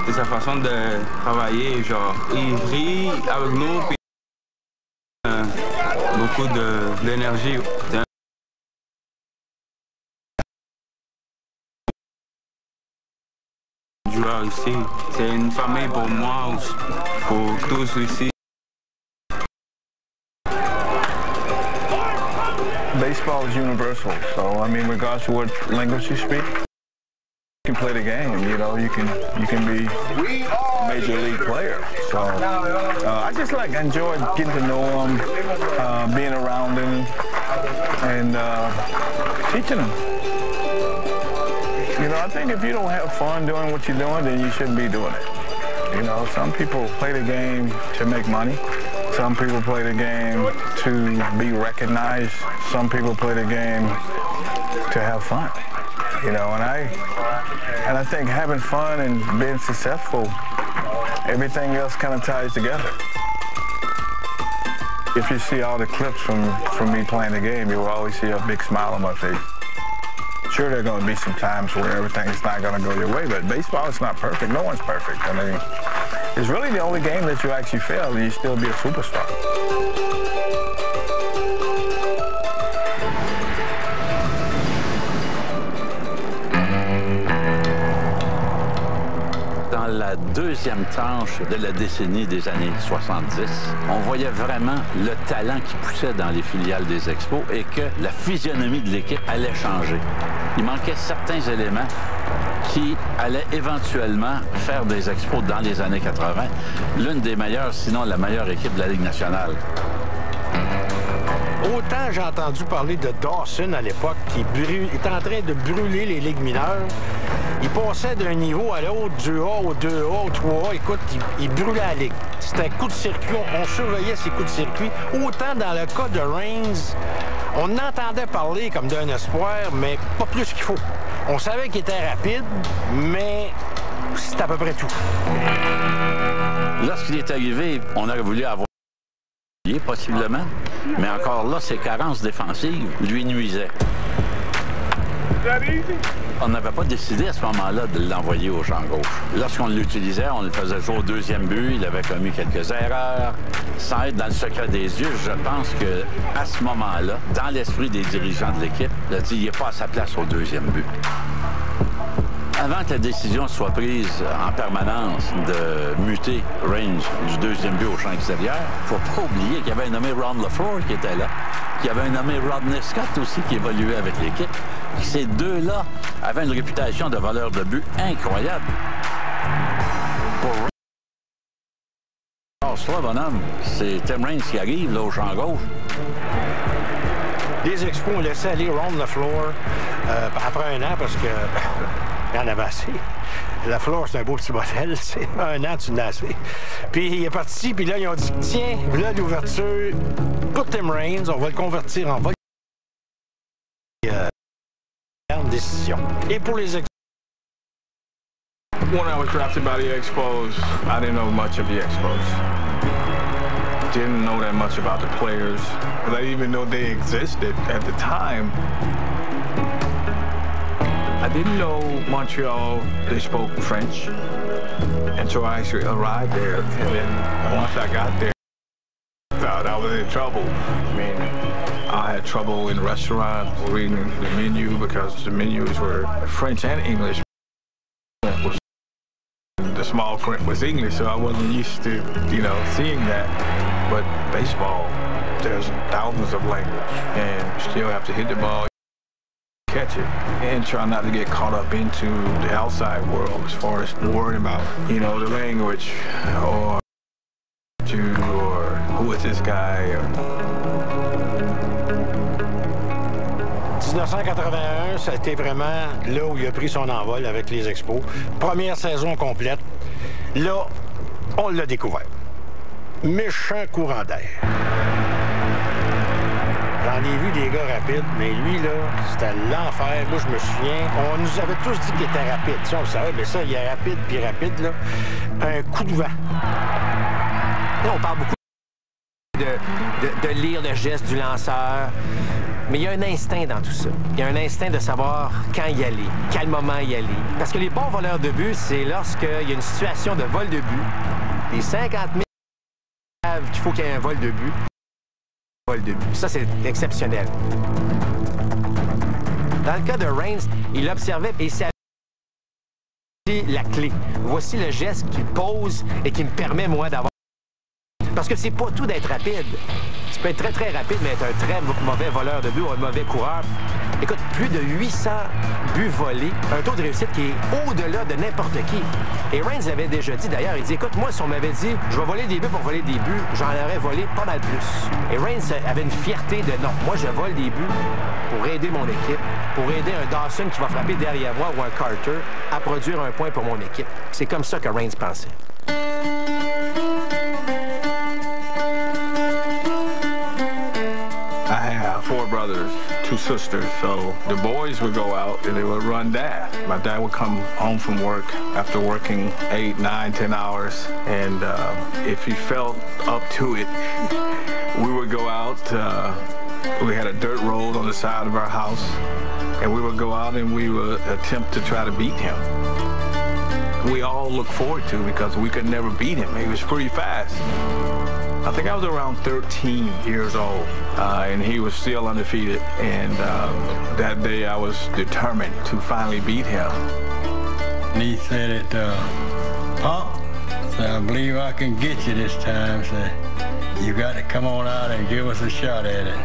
de sa façon de travailler. Genre, il rit avec nous, puis beaucoup d'énergie. Joueur ici, c'est une famille pour moi, pour tous ici. Baseball is universal, so I mean, regardless of what language you speak, you can play the game. You know, you can be a major league player. So I just enjoy getting to know them, being around them, and teaching them. You know, I think if you don't have fun doing what you're doing, then you shouldn't be doing it. You know, some people play the game to make money. Some people play the game to be recognized. Some people play the game to have fun. You know, and I think having fun and being successful, everything else kind of ties together. If you see all the clips from me playing the game, you will always see a big smile on my face. Sure, there are going to be some times where everything's not going to go your way, but baseball is not perfect. No one's perfect. I mean, it's really the only game that you actually fail and you still be a superstar. Dans la deuxième tranche de la décennie des années 70, on voyait vraiment le talent qui poussait dans les filiales des Expos et que la physionomie de l'équipe allait changer. Il manquait certains éléments qui allaient éventuellement faire des Expos dans les années 80 l'une des meilleures, sinon la meilleure équipe de la Ligue nationale. Autant j'ai entendu parler de Dawson à l'époque, qui était en train de brûler les ligues mineures. Il passait d'un niveau à l'autre, du A au 2A au 3A. Écoute, il brûlait la ligue. C'était un coup de circuit. On surveillait ces coups de circuit. Autant dans le cas de Reigns, on entendait parler comme d'un espoir, mais pas plus qu'il faut. On savait qu'il était rapide, mais c'était à peu près tout. Lorsqu'il est arrivé, on aurait voulu avoir possiblement, mais encore là, ses carences défensives lui nuisaient. On n'avait pas décidé à ce moment-là de l'envoyer au champ gauche. Lorsqu'on l'utilisait, on le faisait jouer au deuxième but, il avait commis quelques erreurs. Sans être dans le secret des yeux, je pense qu'à ce moment-là, dans l'esprit des dirigeants de l'équipe, il a dit qu'il n'est pas à sa place au deuxième but. Avant que la décision soit prise en permanence de muter Range du deuxième but au champ extérieur, il ne faut pas oublier qu'il y avait un nommé Ron LaFleur qui était là, qu'il y avait un nommé Rodney Scott aussi qui évoluait avec l'équipe. Ces deux-là avaient une réputation de voleur de but incroyable. Pour Range, bonhomme, c'est Tim Raines qui arrive là, au champ gauche. Les Expos ont laissé aller Ron LaFleur après un an parce que il y en avait assez. LaFleur, c'est un beau petit modèle. C'est un an, tu l'as assez. Puis il est parti, puis là, ils ont dit tiens, là, l'ouverture, pour Tim Raines, on va le convertir en vol. Décision. Et pour les Expos. When I was drafted by the Expos, I didn't know much of the Expos. Didn't know that much about the players. I didn't even know they existed at the time. I didn't know Montreal, they spoke French until I actually arrived there. And then once I got there, I thought I was in trouble. I mean, I had trouble in restaurants reading the menu because the menus were French and English. The small print was English, so I wasn't used to, you know, seeing that. But baseball, there's thousands of languages, and you still have to hit the ball, catch it, and try not to get caught up into the outside world as far as worrying about, you know, the language or who is this guy. 1981, ça a été vraiment là où il a pris son envol avec les Expos. Première saison complète. Là, on l'a découvert. Méchant courant d'air. J'en ai vu des gars rapides, mais lui, là, c'était l'enfer. Moi, je me souviens, on nous avait tous dit qu'il était rapide. Ça, on le savait, mais ça, il est rapide, puis rapide, là. Un coup de vent. Là, on parle beaucoup de lire le geste du lanceur. Mais il y a un instinct dans tout ça. Il y a un instinct de savoir quand y aller, quel moment y aller. Parce que les bons voleurs de but, c'est lorsqu'il y a une situation de vol de but, les 50 000 savent qu'il faut qu'il y ait un vol de but. Ça, c'est exceptionnel. Dans le cas de Reigns, il observait et savait la clé. Voici le geste qu'il pose et qui me permet, moi, d'avoir... Parce que c'est pas tout d'être rapide. Tu peux être très, très rapide, mais être un très mauvais voleur de but ou un mauvais coureur. Écoute, plus de 800 buts volés, un taux de réussite qui est au-delà de n'importe qui. Et Reigns l'avait déjà dit, d'ailleurs, il dit, écoute, moi, si on m'avait dit, je vais voler des buts pour voler des buts, j'en aurais volé pas mal plus. Et Reigns avait une fierté de, non, moi, je vole des buts pour aider mon équipe, pour aider un Dawson qui va frapper derrière moi ou un Carter à produire un point pour mon équipe. C'est comme ça que Reigns pensait. I have 4 brothers, 2 sisters, so the boys would go out and they would run Dad. My dad would come home from work after working 8, 9, 10 hours, and if he felt up to it, we would go out. We had a dirt road on the side of our house, and we would go out and we would attempt to try to beat him. We all looked forward to because we could never beat him. He was pretty fast. I think I was around 13 years old, and he was still undefeated. And that day I was determined to finally beat him. And he said Pop, so I believe I can get you this time. So you got to come on out and give us a shot at it.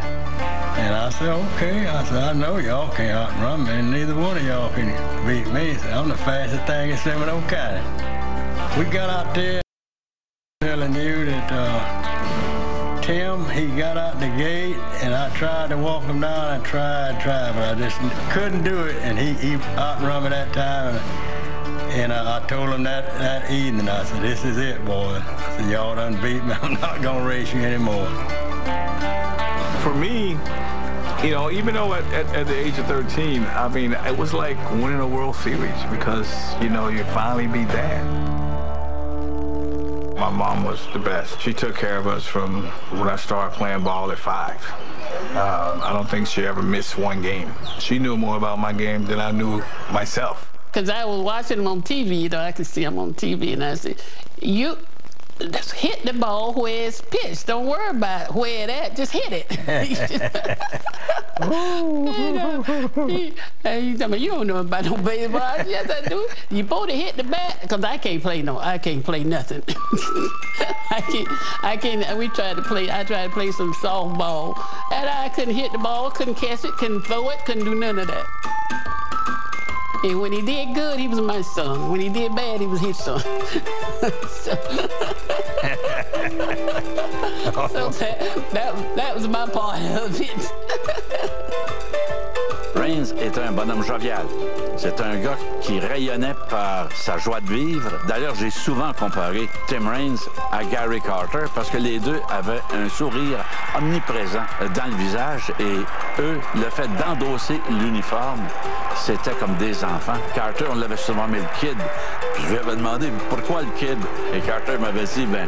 And I said, okay. I said, I know y'all can't outrun me, and neither one of y'all can beat me. So I'm the fastest thing in Seminole County. We got out there telling you that Tim, he got out the gate, and I tried to walk him down. I tried, but I just couldn't do it. And he outrun me that time. And I told him that evening, I said, this is it, boy. I said, y'all done beat me. I'm not going to race you anymore. For me, you know, even though at the age of 13, I mean, it was like winning a World Series because, you know, you finally beat Dad. My mom was the best. She took care of us from when I started playing ball at 5. I don't think she ever missed one game. She knew more about my game than I knew myself. Because I was watching him on TV, you know, I could see him on TV, and I said, you just hit the ball where it's pitched. Don't worry about where it at, just hit it. And he told me, you don't know about no baseball. Yes, I do. You supposed to hit the bat, because I can't play nothing. I can't, I tried to play some softball, and I couldn't hit the ball, couldn't catch it, couldn't throw it, couldn't do none of that. And when he did good, he was my son. When he did bad, he was his son. So that was my part of it. Reigns est un bonhomme jovial. C'est un gars qui rayonnait par sa joie de vivre. D'ailleurs, j'ai souvent comparé Tim Reigns à Gary Carter parce que les deux avaient un sourire omniprésent dans le visage et eux, le fait d'endosser l'uniforme, c'était comme des enfants. Carter, on l'avait souvent mis le kid. Puis je lui avais demandé pourquoi le kid. Et Carter m'avait dit, ben,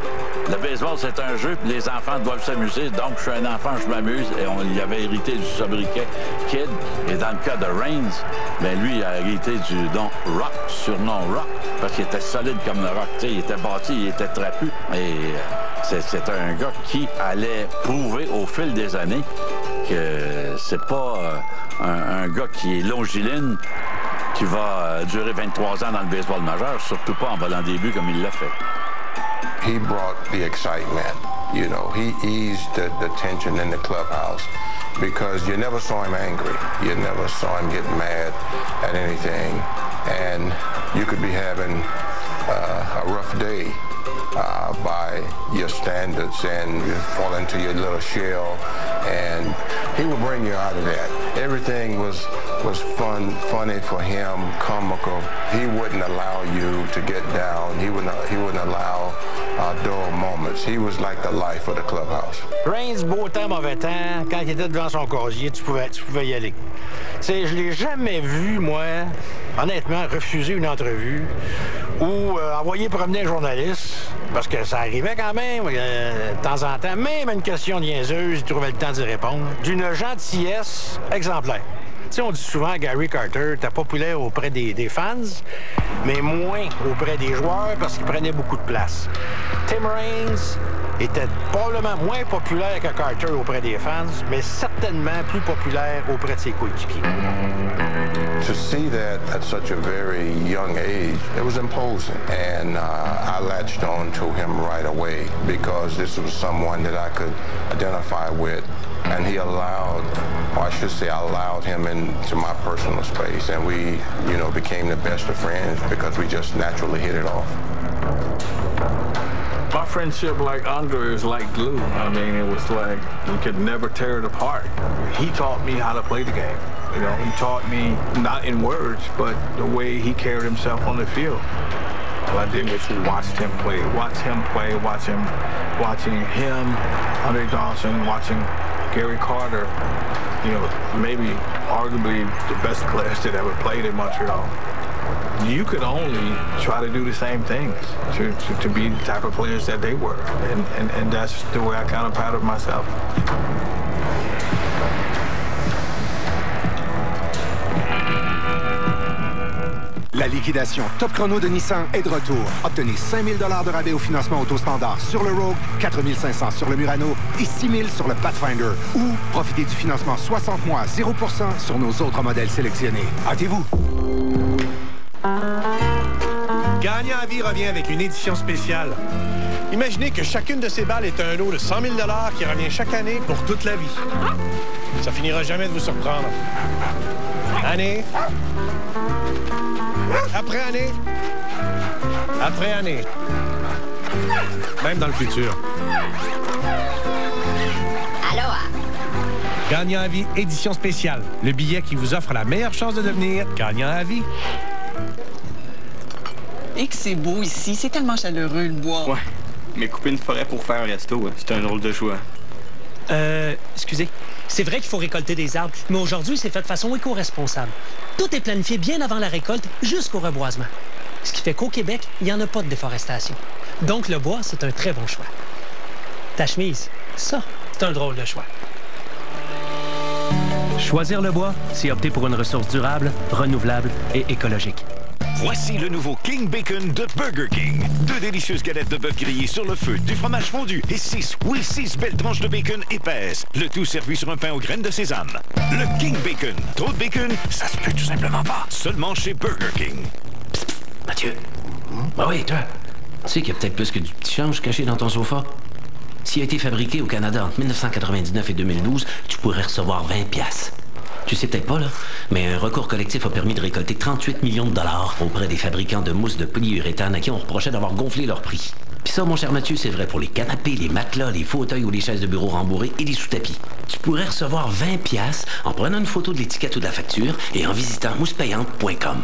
le baseball, c'est un jeu, puis les enfants doivent s'amuser. Donc, je suis un enfant, je m'amuse. Et on y avait hérité du sobriquet Kid. Et dans le cas de Reigns, ben, lui, il a hérité du nom Rock, surnom Rock, parce qu'il était solide comme le rock. T'sais, il était bâti, il était trapu. Et c'est un gars qui allait prouver au fil des années que c'est pas un gars qui est longiligne, qui va durer 23 ans dans le baseball majeur, surtout pas en volant des buts comme il l'a fait. He brought the excitement, you know, he eased the tension in the clubhouse because you never saw him angry. You never saw him get mad at anything. And you could be having a rough day by your standards and you fall into your little shell, and he would bring you out of that. Everything was funny for him, comical. He wouldn't allow you to get down. He wouldn't allow dull moments. He was like the life of the clubhouse. Reigns, beau temps, mauvais temps, quand il était devant son casier, tu pouvais y aller. Tu sais, je l'ai jamais vu, moi, honnêtement, refuser une entrevue ou envoyer promener un journaliste, parce que ça arrivait quand même, de temps en temps, même à une question niaiseuse, il trouvait le temps d'y répondre, d'une gentillesse exemplaire. Tu sais, on dit souvent, Gary Carter était populaire auprès des fans, mais moins auprès des joueurs parce qu'il prenait beaucoup de place. Tim Raines était probablement moins populaire que Carter auprès des fans, mais certainement plus populaire auprès de ses coéquipiers. To see that at such a very young age, it was imposing. And I latched on to him right away because this was someone that I could identify with. And he allowed, or I should say, I allowed him into my personal space. And we, you know, became the best of friends because we just naturally hit it off. My friendship, like Andre, is like glue. I mean, it was like you could never tear it apart. He taught me how to play the game. You know, he taught me, not in words, but the way he carried himself on the field. All I did was watch him play, watching him, Andre Dawson, watching Gary Carter, you know, maybe arguably the best players that ever played in Montreal. You could only try to do the same things to be the type of players that they were. And that's the way I kind of patterned myself. La liquidation Top Chrono de Nissan est de retour. Obtenez 5 000 $ de rabais au financement auto-standard sur le Rogue, 4 500 sur le Murano et 6 000 sur le Pathfinder. Ou profitez du financement 60 mois 0% sur nos autres modèles sélectionnés. Hâtez-vous! Gagnant à vie revient avec une édition spéciale. Imaginez que chacune de ces balles est un lot de 100 000 $ qui revient chaque année pour toute la vie. Ça finira jamais de vous surprendre. Année après année, après année, même dans le futur. Aloha! Gagnant à vie, édition spéciale. Le billet qui vous offre la meilleure chance de devenir gagnant à vie. Et que c'est beau ici, c'est tellement chaleureux le bois. Ouais, mais couper une forêt pour faire un resto, c'est un drôle de choix. Excusez. C'est vrai qu'il faut récolter des arbres, mais aujourd'hui, c'est fait de façon éco-responsable. Tout est planifié bien avant la récolte jusqu'au reboisement. Ce qui fait qu'au Québec, il n'y en a pas de déforestation. Donc, le bois, c'est un très bon choix. Ta chemise, ça, c'est un drôle de choix. Choisir le bois, c'est opter pour une ressource durable, renouvelable et écologique. Voici le nouveau King Bacon de Burger King. 2 délicieuses galettes de bœuf grillées sur le feu, du fromage fondu et 6 belles tranches de bacon épaisses. Le tout servi sur un pain aux graines de sésame. Le King Bacon. Trop de bacon, ça se peut tout simplement pas. Seulement chez Burger King. Psst, psst, Mathieu. Bah oui, toi. Tu sais qu'il y a peut-être plus que du petit change caché dans ton sofa? S'il a été fabriqué au Canada entre 1999 et 2012, tu pourrais recevoir 20$. Tu sais peut-être pas, là, mais un recours collectif a permis de récolter 38 millions de dollars auprès des fabricants de mousse de polyuréthane à qui on reprochait d'avoir gonflé leur prix. Puis ça, mon cher Mathieu, c'est vrai pour les canapés, les matelas, les fauteuils ou les chaises de bureau rembourrées et les sous-tapis. Tu pourrais recevoir 20$ en prenant une photo de l'étiquette ou de la facture et en visitant moussepayante.com.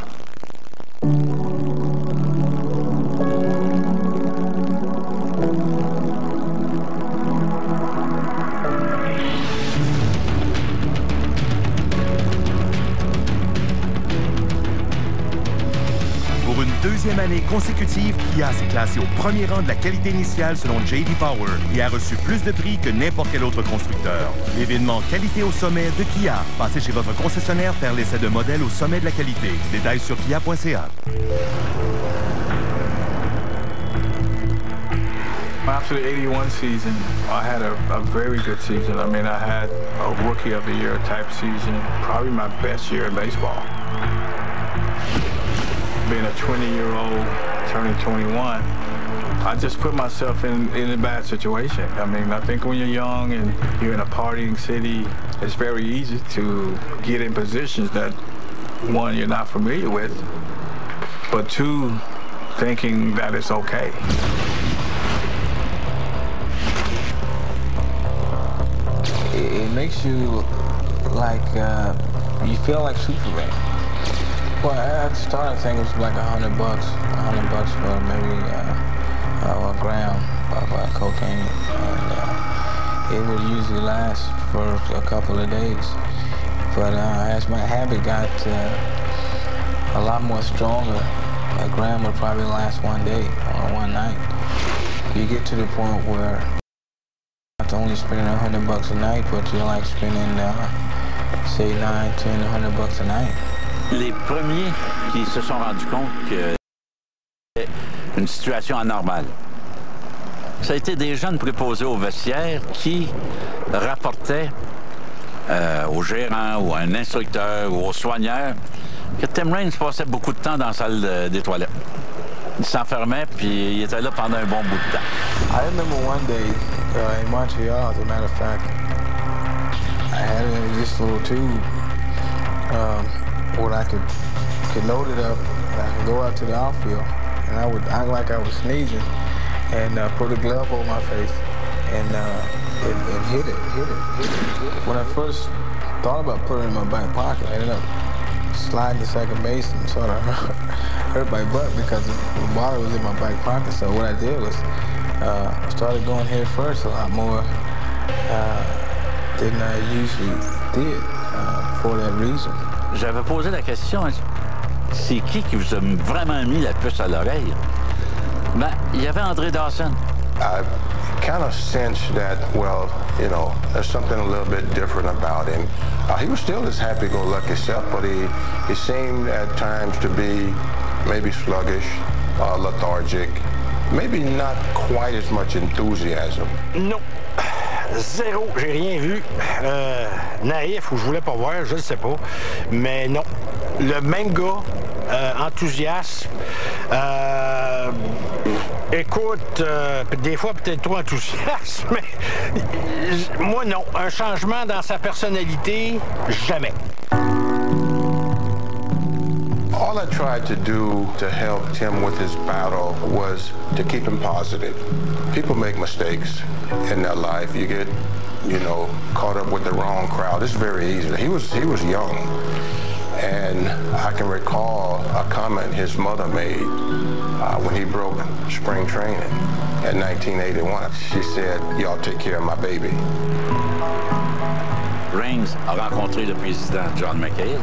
Deuxième année consécutive, Kia s'est classé au premier rang de la qualité initiale selon J.D. Power et a reçu plus de prix que n'importe quel autre constructeur. L'événement Qualité au sommet de Kia. Passez chez votre concessionnaire faire l'essai de modèles au sommet de la qualité. Détails sur kia.ca. After the 81 season, I had a very good season. I mean, I had a Rookie of the Year type season, probably my best year in baseball. Being a 20-year-old, turning 21, I just put myself in a bad situation. I mean, I think when you're young and you're in a partying city, it's very easy to get in positions that, one, you're not familiar with, but two, thinking that it's okay. It makes you like, you feel like Superman. Well, at the start, I think it was like $100 for maybe a gram of cocaine, and it would usually last for a couple of days. But as my habit got a lot more stronger. A gram would probably last one day or one night. You get to the point where you're not only spending $100 a night, but you're like spending, say, 9, 10, $100 a night. Les premiers qui se sont rendus compte que c'était une situation anormale, ça a été des jeunes préposés au vestiaire qui rapportaient au gérant ou à un instructeur ou au soigneur que Tim Raines passait beaucoup de temps dans la salle des toilettes. Il s'enfermait, puis il était là pendant un bon bout de temps. I remember one day in Montreal, as a matter of fact, I had it in this little tube where I could load it up and I could go out to the outfield and I would act like I was sneezing and put a glove over my face and hit it. When I first thought about putting it in my back pocket, I ended up sliding to second base and sort of hurt my butt because the bottle was in my back pocket. So what I did was I started going head first a lot more than I usually did for that reason. J'avais posé la question, c'est qui vous a vraiment mis la puce à l'oreille? Ben, il y avait André Dawson. I kind of sensed that, well, you know, there's something a little bit different about him. He was still his happy-go-lucky self, but he seemed at times to be maybe sluggish, lethargic, maybe not quite as much enthusiasm. Non. Zéro, j'ai rien vu. Naïf ou je voulais pas voir, je ne sais pas. Mais non. Le même gars, enthousiaste. Écoute, des fois peut-être trop enthousiaste, mais moi non. Un changement dans sa personnalité, jamais. All I tried to do to help Tim with his battle was to keep him positive. People make mistakes in their life. You get, you know, caught up with the wrong crowd. It's very easy. He was young. And I can recall a comment his mother made when he broke spring training in 1981. She said, "Y'all take care of my baby." Raines a rencontré le président John McHale.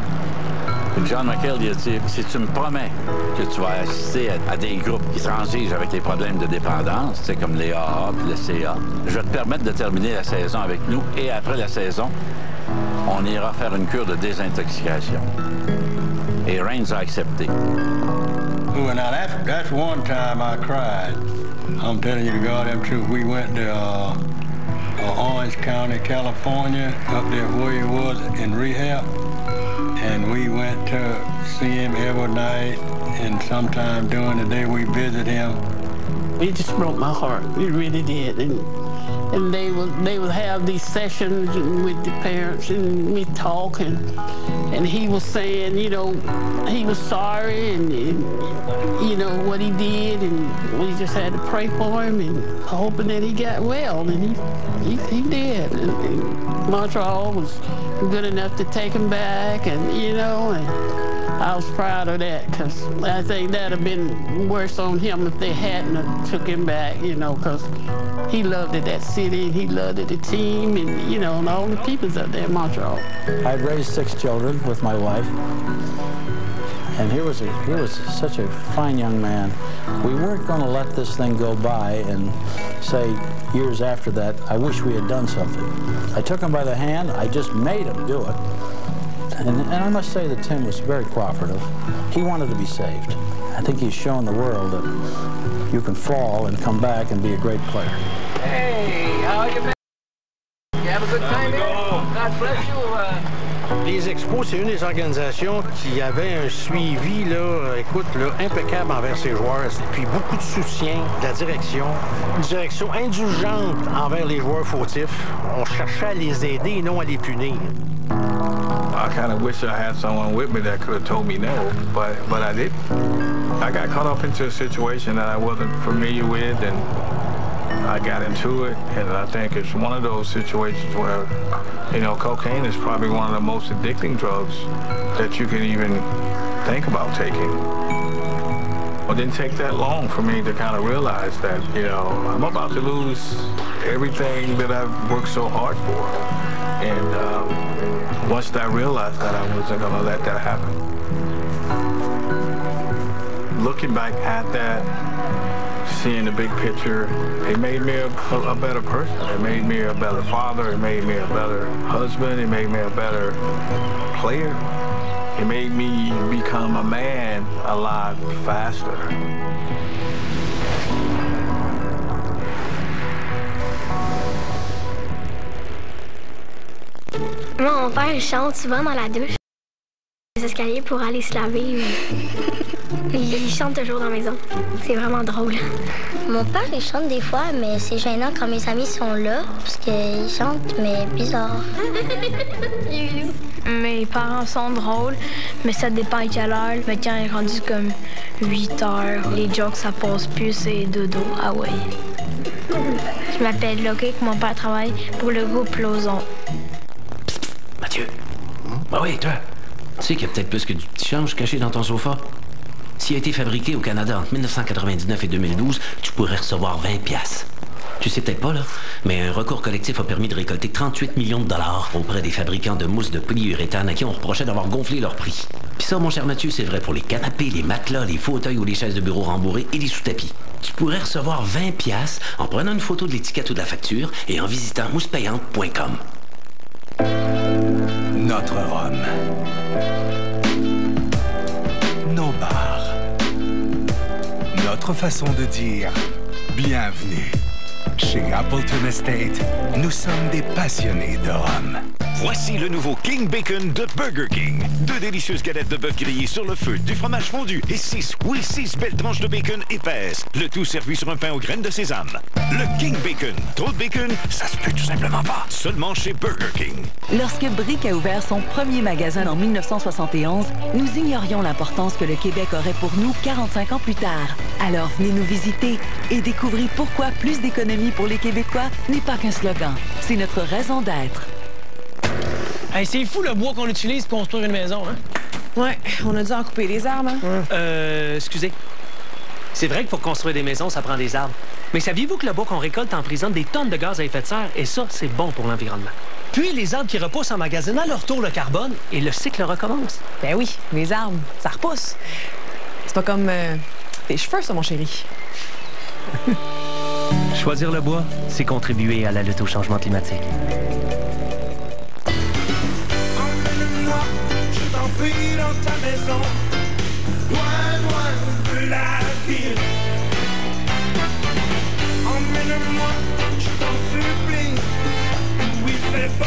John McHale lui a dit, si tu me promets que tu vas assister à des groupes qui transigent avec les problèmes de dépendance, c'est comme les AA et le CA, je vais te permettre de terminer la saison avec nous et après la saison, on ira faire une cure de désintoxication. Et Raines a accepté. Well, now that's one time I cried. I'm telling you the goddamn truth. We went to Orange County, California, up there where he was in rehab. And we went to see him every night, and sometime during the day we visit him. It just broke my heart. It really did. And they would have these sessions with the parents, and we talk, and he was saying, you know, he was sorry, and you know what he did, and we just had to pray for him and hoping that he got well, and he did. And Montreal was good enough to take him back, and you know, and I was proud of that, because I think that'd have been worse on him if they hadn't have took him back, you know, because he loved it, that city, and he loved it, the team, and you know, and all the peoples out there in Montreal. I'd raised 6 children with my wife, and he was such a fine young man. We weren't going to let this thing go by and say years after that, I wish we had done something. I took him by the hand, I just made him do it. And I must say that Tim was very cooperative. He wanted to be saved. I think he's shown the world that you can fall and come back and be a great player. Hey, how you been? You have a good time here? God bless you. Les Expos, c'est une des organisations qui avait un suivi, là, écoute, là, impeccable envers ses joueurs, puis beaucoup de soutien de la direction, une direction indulgente envers les joueurs fautifs. On cherchait à les aider et non à les punir. I kind of wish I had someone with me that could have told me no, but I didn't. I got caught up into a situation that I wasn't familiar with, and I got into it, and I think it's one of those situations where, you know, cocaine is probably one of the most addicting drugs that you can even think about taking. It didn't take that long for me to kind of realize that, you know, I'm about to lose everything that I've worked so hard for. And once I realized that, I wasn't going to let that happen. looking back at that, seeing the big picture, it made me a better person. It made me a better father. It made me a better husband. It made me a better player. It made me become a man a lot faster. Mon père, il chante souvent dans la douche. Les escaliers pour aller se laver. Il chante toujours dans la maison. C'est vraiment drôle. Mon père, il chante des fois, mais c'est gênant quand mes amis sont là, parce qu'ils chantent, mais bizarre. Mes parents sont drôles, mais ça dépend à quelle heure. Mais quand il est rendu comme 8 heures, les jokes, ça passe plus, c'est dodo. Ah ouais. Je m'appelle Logic, mon père travaille pour le groupe Lozon. Mathieu. Bah oui, toi. Tu sais qu'il y a peut-être plus que du petit change caché dans ton sofa? S'il a été fabriqué au Canada entre 1999 et 2012, tu pourrais recevoir 20 $. Tu sais peut-être pas, là, mais un recours collectif a permis de récolter 38 millions de dollars auprès des fabricants de mousse de polyuréthane à qui on reprochait d'avoir gonflé leur prix. Puis ça, mon cher Mathieu, c'est vrai pour les canapés, les matelas, les fauteuils ou les chaises de bureau rembourrées et les sous-tapis. Tu pourrais recevoir 20 $ en prenant une photo de l'étiquette ou de la facture et en visitant moussepayante.com. Notre Rhum. Nos bars. Notre façon de dire bienvenue. Chez Appleton Estate, nous sommes des passionnés de rhum. Voici le nouveau King Bacon de Burger King. 2 délicieuses galettes de bœuf grillées sur le feu, du fromage fondu et 6 belles tranches de bacon épaisses. Le tout servi sur un pain aux graines de sésame. Le King Bacon. Trop de bacon, ça se peut tout simplement pas. Seulement chez Burger King. Lorsque Brick a ouvert son premier magasin en 1971, nous ignorions l'importance que le Québec aurait pour nous 45 ans plus tard. Alors venez nous visiter et découvrez pourquoi plus d'économie pour les Québécois n'est pas qu'un slogan. C'est notre raison d'être. Hey, c'est fou le bois qu'on utilise pour construire une maison, hein? Ouais, on a dû en couper des arbres, hein? Excusez. C'est vrai que pour construire des maisons, ça prend des arbres. Mais saviez-vous que le bois qu'on récolte emprisonne des tonnes de gaz à effet de serre? Et ça, c'est bon pour l'environnement. Puis les arbres qui repoussent emmagasinent à leur tour le carbone et le cycle recommence. Ben oui, les arbres, ça repousse. C'est pas comme tes cheveux, ça, mon chéri. Choisir le bois, c'est contribuer à la lutte au changement climatique. Emmène-moi, je t'en prie, dans ta maison, loin de la ville. Emmène-moi, je t'en supplie, où il fait bon.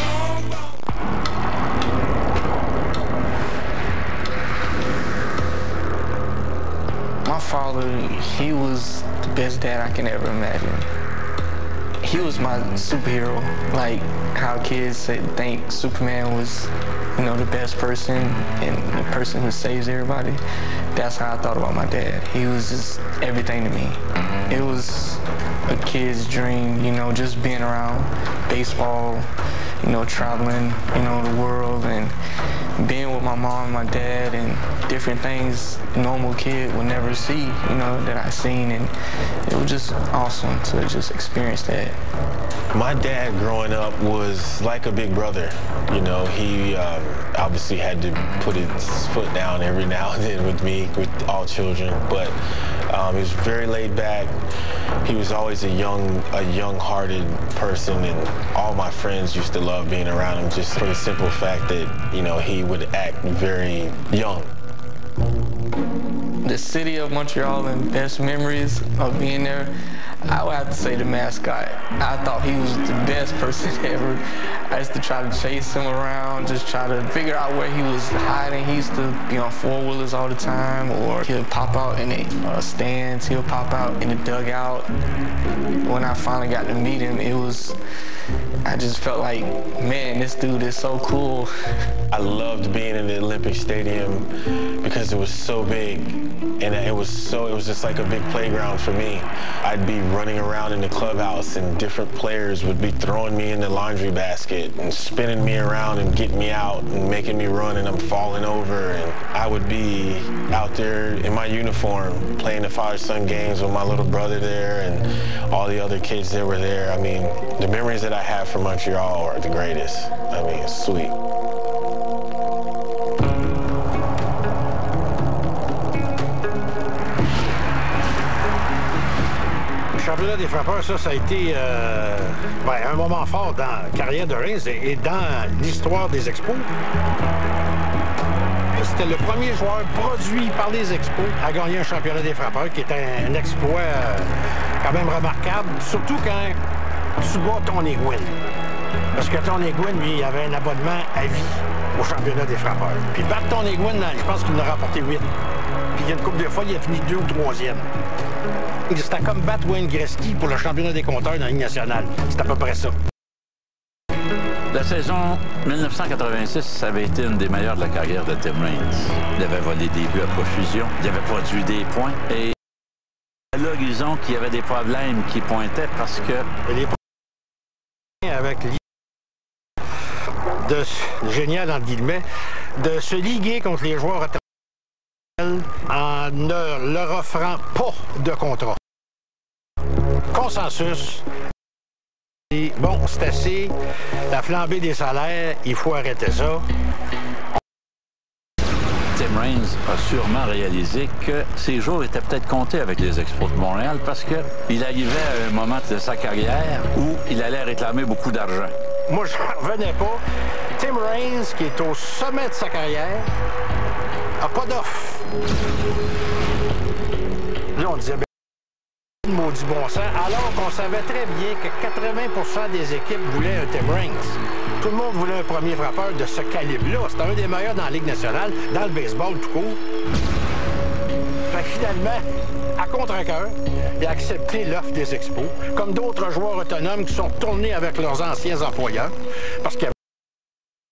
My father, he was the best dad I can ever imagine. He was my superhero, like how kids think Superman was, you know, the best person and the person who saves everybody. That's how I thought about my dad. He was just everything to me. It was a kid's dream, you know, just being around baseball, you know, traveling, you know, the world and being with my mom and my dad and different things a normal kid would never see, you know, that I seen, and it was just awesome to just experience that. My dad growing up was like a big brother. You know, he obviously had to put his foot down every now and then with me, with all children, but he was very laid back. He was always a young-hearted person, and all my friends used to love being around him just for the simple fact that, you know, he would act very young. The city of Montreal and best memories of being there, I would have to say the mascot. I thought he was the best person ever. I used to try to chase him around, just try to figure out where he was hiding. He used to be on four-wheelers all the time, or he'll pop out in the stands, he'll pop out in the dugout. When I finally got to meet him, I just felt like, man, this dude is so cool. I loved being in the Olympic Stadium because it was so big, and it was just like a big playground for me. I'd be running around in the clubhouse, and different players would be throwing me in the laundry basket and spinning me around and getting me out and making me run, and I'm falling over, and I would be out there in my uniform playing the father-son games with my little brother there and all the other kids that were there. I mean, the memories that I have from Montreal are the greatest. I mean, it's sweet. championnat des frappeurs, ça a été un moment fort dans la carrière de Reigns et dans l'histoire des expos. C'était le premier joueur produit par les expos à gagner un championnat des frappeurs, qui était un exploit quand même remarquable, surtout quand tu bats Tony Gwynn. Parce que Tony Gwynn, lui, il avait un abonnement à vie au championnat des frappeurs. Puis battre Tony Gwynn, je pense qu'il en a remporté 8. Puis il y a une couple de fois, il a fini 2 ou 3e. C'était comme battre Wayne Gretzky pour le championnat des compteurs dans la Ligue nationale. C'est à peu près ça. La saison 1986, ça avait été une des meilleures de la carrière de Tim Raines. Il avait volé des buts à profusion, il avait produit des points et à l'horizon qu'il y avait des problèmes qui pointaient parce que... Les problèmes avec génial, entre guillemets, de se liguer contre les joueurs en ne leur offrant pas de contrat. Consensus. Et bon, c'est assez. La flambée des salaires, il faut arrêter ça. Tim Raines a sûrement réalisé que ses jours étaient peut-être comptés avec les Expos de Montréal parce qu'il arrivait à un moment de sa carrière où il allait réclamer beaucoup d'argent. Moi, je n'en revenais pas. Tim Raines, qui est au sommet de sa carrière, n'a pas d'offre. Là, on disait, maudit bon sens, alors qu'on savait très bien que 80% des équipes voulaient un Tim Raines. Tout le monde voulait un premier frappeur de ce calibre-là. C'était un des meilleurs dans la Ligue nationale, dans le baseball tout court. Fait que finalement, à contre-cœur, il a accepté l'offre des Expos, comme d'autres joueurs autonomes qui sont tournés avec leurs anciens employeurs. Parce que...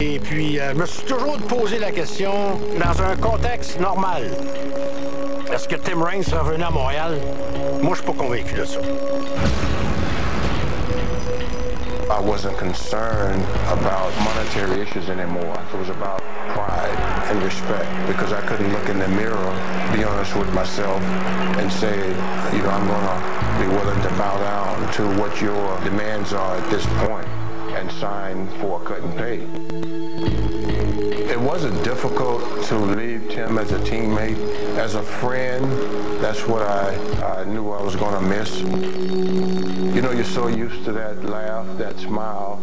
Et puis, je me suis toujours posé la question, dans un contexte normal, est-ce que Tim Raines serait revenu à Montréal? Moi, je suis pas convaincu de ça. I wasn't concerned about monetary issues anymore. It was about pride and respect because I couldn't look in the mirror, be honest with myself, and say, you know, I'm going to be willing to bow down to what your demands are at this point and sign for a cut and pay. It wasn't difficult to leave Tim as a teammate. As a friend, that's what I knew I was going to miss. You know, you're so used to that laugh, that smile.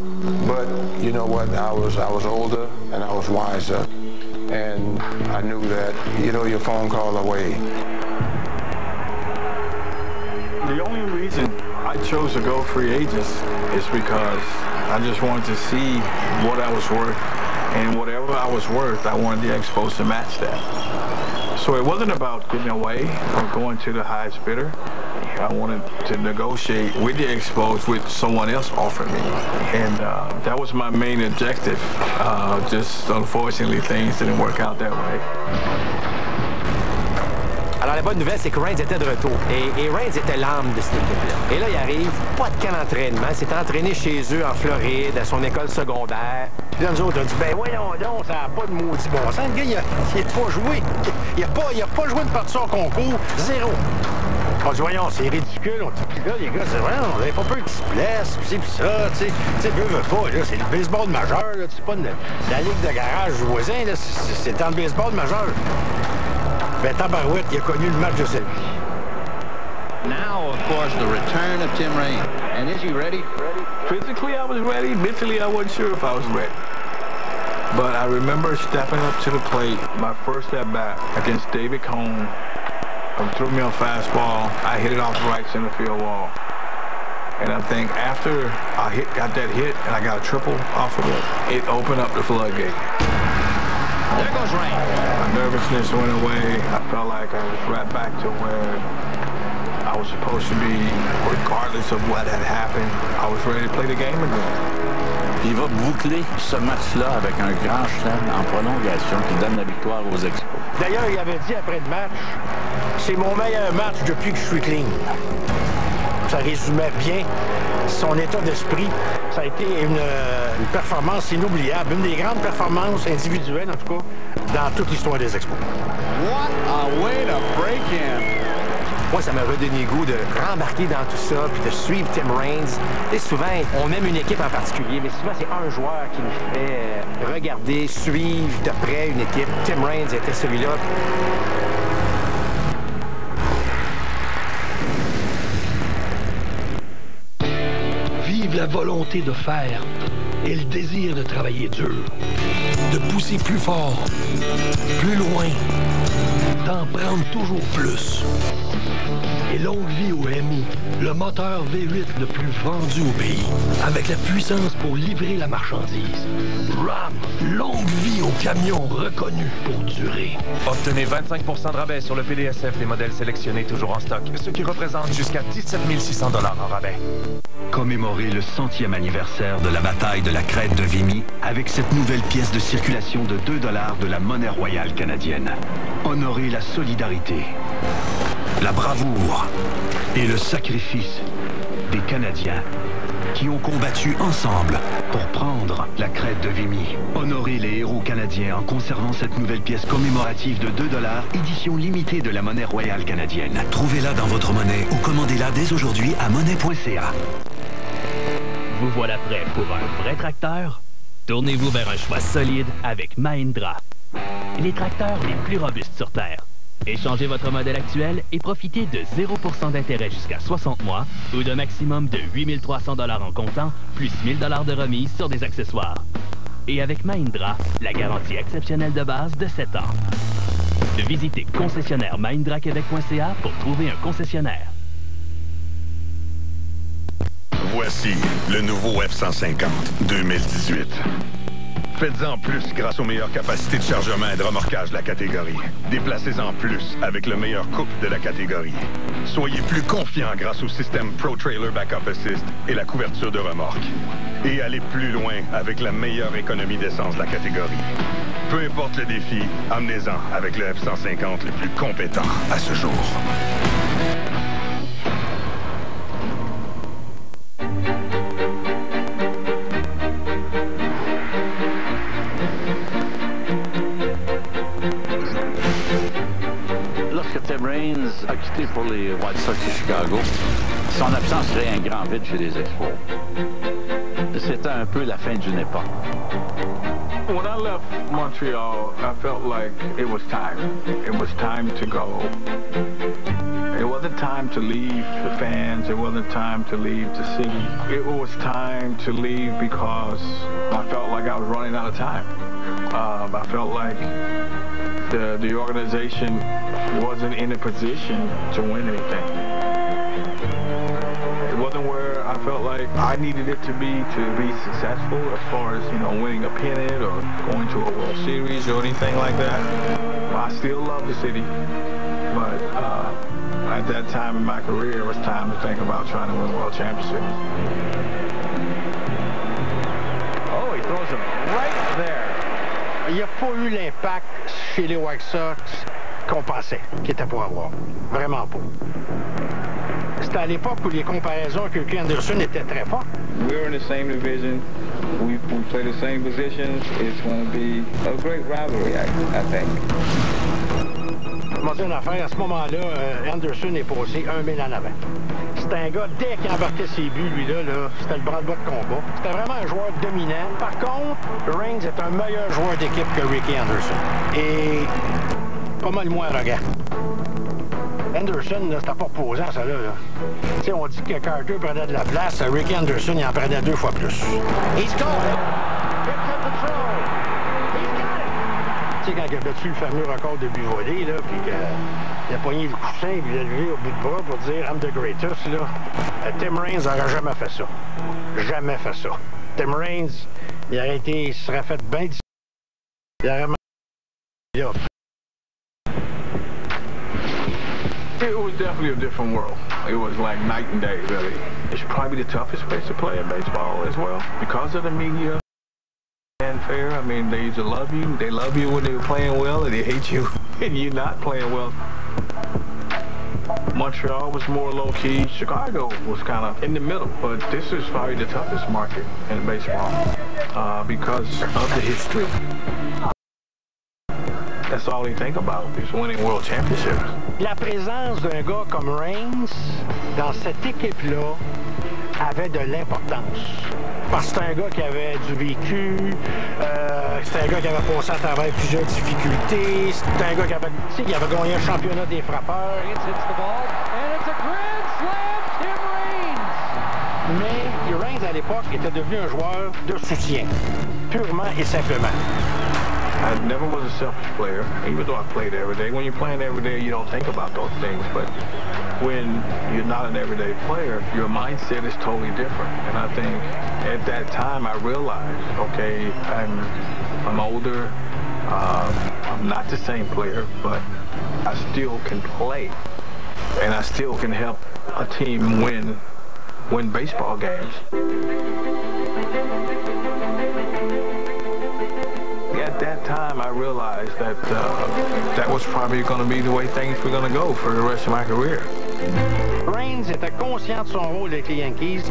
But you know what? I was older and I was wiser. And I knew that, you know, your phone call away. The only reason I chose to go free agents is because I just wanted to see what I was worth. And whatever I was worth, I wanted the Expos to match that. So it wasn't about getting away or going to the highest bidder. I wanted to negotiate with the Expos with someone else offered me. And that was my main objective. Just unfortunately, things didn't work out that way. Alors, la bonne nouvelle, c'est que Raines était de retour. Et Raines était l'âme de cette équipe-là. Et là, il arrive, pas de camp d'entraînement. Il s'est entraîné chez eux en Floride, à son école secondaire. Puis là, nous autres, on a dit, ben voyons donc, ça n'a pas de maudit bon sens. Le gars, il n'a pas joué. Il n'a pas joué de partie en concours. 0. On dit, voyons, c'est ridicule. On dit, puis là, les gars, c'est vrai, on n'avait pas peur qu'ils se blessent, puis ça, tu sais, veut pas, là, c'est le baseball majeur, là, c'est pas la ligue de garage du voisin, là, c'est dans le baseball majeur. Ben, tabarouette, il a connu le match de sa vie. Now, of course, the return of Tim Raines. And is he ready? Physically, I was ready. Mentally, I wasn't sure if I was ready. But I remember stepping up to the plate, my first at-bat against David Cone. Threw me a fastball. I hit it off the right center field wall. And I think after I got that hit and I got a triple off of it, it opened up the floodgate. There goes Raines. My nervousness went away. I felt like I was right back to where I was supposed to be, regardless of what had happened. I was ready to play the game again. Il va boucler ce match-là avec un grand chelem en prolongation qui donne la victoire aux Expos. D'ailleurs, il avait dit après le match, c'est mon meilleur match depuis que je suis clean. Ça résumait bien son état d'esprit. Ça a été une performance inoubliable, une des grandes performances individuelles, en tout cas, dans toute l'histoire des Expos. What a way to break in! Moi, ça m'a redonné le goût de rembarquer dans tout ça, puis de suivre Tim Raines. Et souvent, on aime une équipe en particulier, mais souvent, c'est un joueur qui nous fait regarder, suivre de près une équipe. Tim Raines était celui-là. trouve la volonté de faire et le désir de travailler dur, de pousser plus fort, plus loin, d'en prendre toujours plus. Et longue vie au MI, le moteur V8 le plus vendu au pays, avec la puissance pour livrer la marchandise. RAM, longue vie au camion reconnu pour durer. Obtenez 25% de rabais sur le PDSF des modèles sélectionnés toujours en stock, ce qui représente jusqu'à 17 600 $ en rabais. Commémorer le 100e anniversaire de la bataille de la Crête de Vimy avec cette nouvelle pièce de circulation de 2 $ de la monnaie royale canadienne. Honorer la solidarité, la bravoure et le sacrifice des Canadiens qui ont combattu ensemble pour prendre la Crête de Vimy. Honorer les héros canadiens en conservant cette nouvelle pièce commémorative de 2 $, édition limitée de la monnaie royale canadienne. Trouvez-la dans votre monnaie ou commandez-la dès aujourd'hui à monnaie.ca. Vous voilà prêt pour un vrai tracteur? Tournez-vous vers un choix solide avec Mahindra. Les tracteurs les plus robustes sur Terre. Échangez votre modèle actuel et profitez de 0% d'intérêt jusqu'à 60 mois ou d'un maximum de 8 300 $ en comptant, plus 1 000 $ de remise sur des accessoires. Et avec Mahindra, la garantie exceptionnelle de base de 7 ans. Visitez concessionnaire mahindraquebec.ca pour trouver un concessionnaire. Voici le nouveau F-150 2018. Faites-en plus grâce aux meilleures capacités de chargement et de remorquage de la catégorie. Déplacez-en plus avec le meilleur couple de la catégorie. Soyez plus confiants grâce au système Pro Trailer Backup Assist et la couverture de remorque. Et allez plus loin avec la meilleure économie d'essence de la catégorie. Peu importe le défi, emmenez-en avec le F-150 le plus compétent à ce jour. A quitté pour les White Sox de Chicago. Son absence créait un grand vide chez les Expos. C'était un peu la fin d'une époque. When I left Montreal, I felt like it was time. It was time to go. It wasn't time to leave the fans. It wasn't time to leave the city. It was time to leave because I felt like I was running out of time. I felt like the organization wasn't in a position to win anything. It wasn't where I felt like I needed it to be successful as far as, you know, winning a pennant or going to a World Series or anything like that. I still love the city, but at that time in my career, it was time to think about trying to win World Championships. Oh, he throws him right there. Il n'y a pas eu l'impact chez les White Sox qu'on pensait qu'il était pour avoir. Vraiment pas. C'était à l'époque où les comparaisons avec Ricky Anderson étaient très fortes. We're in the same division. We play the same positions. It's going to be a great rivalry, I think. Je vais dire une affaire, à ce moment-là, Anderson est passé 1 000 en avant. C'était un gars, dès qu'il embarquait ses buts, lui-là, c'était le bras-de-bas de combat. C'était vraiment un joueur dominant. Par contre, Reigns est un meilleur joueur d'équipe que Ricky Anderson. Et pas mal moins arrogant. Anderson, c'était pas reposant, ça, là. Tu sais, on dit que Carter prenait de la place. Ricky Anderson, il en prenait 2 fois plus. He's going. Here comes the throw. He's got it. Tu sais, quand il a battu le fameux record de buts volés, là, puis qu'il a pogné le coussin, puis il a levé au bout de bras pour dire « I'm the greatest », là. Tim Raines n'aurait jamais fait ça. Jamais fait ça. Tim Raines, il serait fait bien... Il aurait... Là. It was definitely a different world. It was like night and day, really. It's probably the toughest place to play in baseball as well because of the media and fair. I mean, they either love you, they love you when they're playing well, and they hate you and you're not playing well. Montreal was more low-key. Chicago was kind of in the middle, but this is probably the toughest market in baseball because of the history. That's all they think about, is winning world championships. La présence d'un gars comme Reigns dans cette équipe-là avait de l'importance. Parce que c'était un gars qui avait du vécu, c'était un gars qui avait passé à travers plusieurs difficultés, c'était un gars qui avait gagné le championnat des frappeurs. Mais Reigns, à l'époque, était devenu un joueur de soutien, purement et simplement. I never was a selfish player, even though I played every day. When you're playing every day, you don't think about those things. But when you're not an everyday player, your mindset is totally different. And I think at that time, I realized, okay, I'm older. I'm not the same player, but I still can play. And I still can help a team win baseball games. At that time, I realized that that was probably going to be the way things were going to go for the rest of my career. Reigns était conscient de son rôle avec les Yankees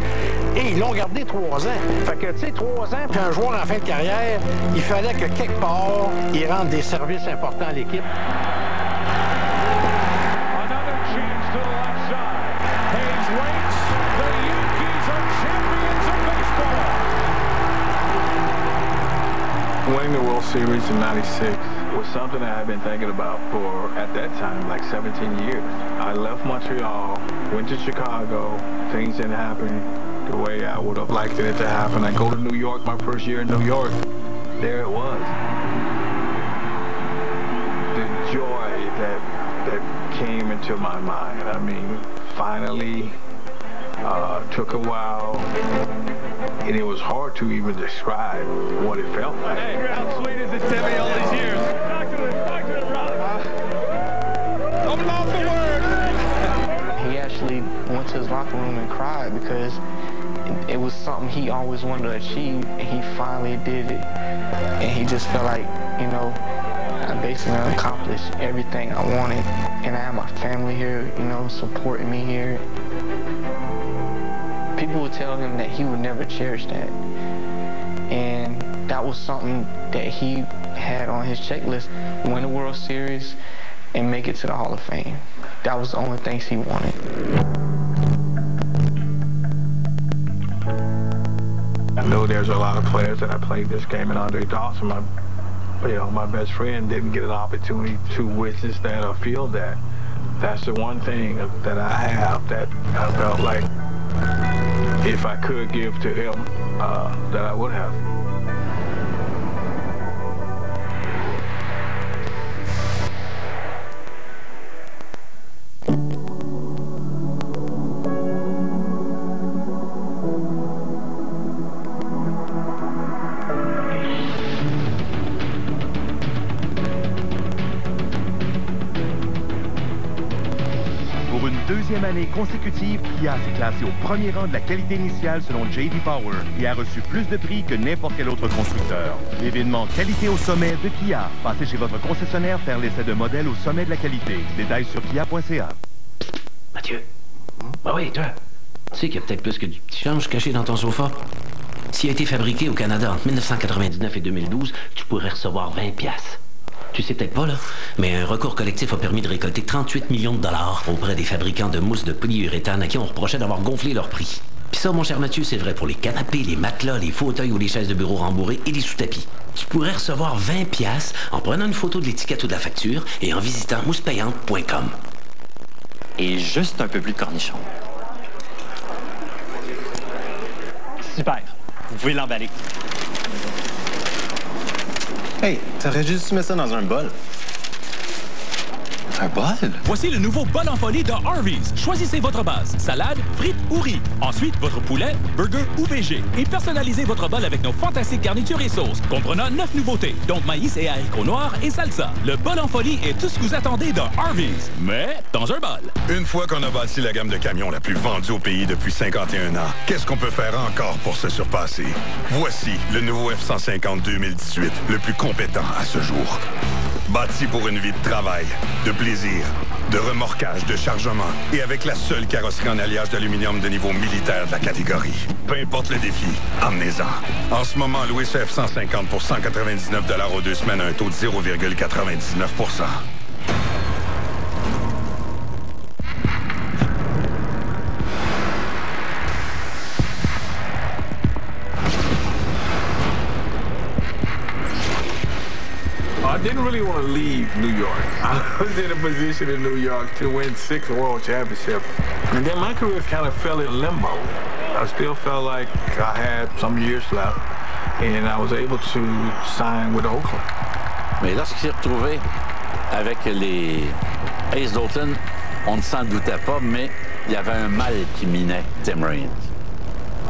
et ils l'ont gardé 3 ans. Fait que, tu sais, 3 ans, puis un joueur en fin de carrière, il fallait que quelque part, il rende des services importants à l'équipe. Another chance to the left side. Hayes waits. The Yankees are champions of baseball. Winning the World Series in '96 was something that I've been thinking about for, at that time, like 17 years. I left Montreal, went to Chicago, things didn't happen the way I would have liked it to happen. I go to New York, my first year in New York, there it was. The joy that came into my mind. I mean, finally, took a while, and it was hard to even describe what it felt like. Hey, how sweet is it, Timmy, all these years? Talk to him, brother. I'm off the word. He actually went to his locker room and cried because it was something he always wanted to achieve, and he finally did it. And he just felt like, you know, I basically accomplished everything I wanted, and I have my family here, you know, supporting me here. People would tell him that he would never cherish that. And that was something that he had on his checklist: win the World Series and make it to the Hall of Fame. That was the only things he wanted. I know there's a lot of players that I played this game, and Andre Dawson, my best friend, didn't get an opportunity to witness that or feel that. That's the one thing that I have that I felt like if I could give to him, that I would have. Deuxième année consécutive, Kia s'est classé au premier rang de la qualité initiale selon J.D. Power et a reçu plus de prix que n'importe quel autre constructeur. L'événement Qualité au sommet de Kia. Passez chez votre concessionnaire faire l'essai de modèle au sommet de la qualité. Détails sur kia.ca. Mathieu. Ah oui, toi. Tu sais qu'il y a peut-être plus que du petit change caché dans ton sofa. S'il a été fabriqué au Canada entre 1999 et 2012, tu pourrais recevoir 20$. Tu sais peut-être pas, là, mais un recours collectif a permis de récolter 38 millions de dollars auprès des fabricants de mousse de polyuréthane à qui on reprochait d'avoir gonflé leur prix. Puis ça, mon cher Mathieu, c'est vrai pour les canapés, les matelas, les fauteuils ou les chaises de bureau rembourrées et les sous-tapis. Tu pourrais recevoir 20$ en prenant une photo de l'étiquette ou de la facture et en visitant moussepayante.com. Et juste un peu plus de cornichons. Super. Vous pouvez l'emballer. Hey, t'aurais juste mis ça dans un bol. Un bol? Voici le nouveau bol en folie de Harvey's. Choisissez votre base, salade, frites ou riz. Ensuite, votre poulet, burger ou végé. Et personnalisez votre bol avec nos fantastiques garnitures et sauces, comprenant 9 nouveautés, dont maïs et haricots noirs et salsa. Le bol en folie est tout ce que vous attendez de Harvey's, mais dans un bol. Une fois qu'on a bâti la gamme de camions la plus vendue au pays depuis 51 ans, qu'est-ce qu'on peut faire encore pour se surpasser? Voici le nouveau F-150 2018, le plus compétent à ce jour. Bâti pour une vie de travail, de plaisir, de remorquage, de chargement et avec la seule carrosserie en alliage d'aluminium de niveau militaire de la catégorie. Peu importe le défi, emmenez-en. En ce moment, louez ce F-150 pour 199$ aux 2 semaines à un taux de 0,99%. I didn't really want to leave New York. I was in a position in New York to win 6 world championships. And then my career kind of fell in limbo. I still felt like I had some years left, and I was able to sign with Oakland. Mais lorsqu'il s'est retrouvé avec les Aces d'Oakland, on ne s'en doutait pas, mais il y avait un mal qui minait Tim Raines.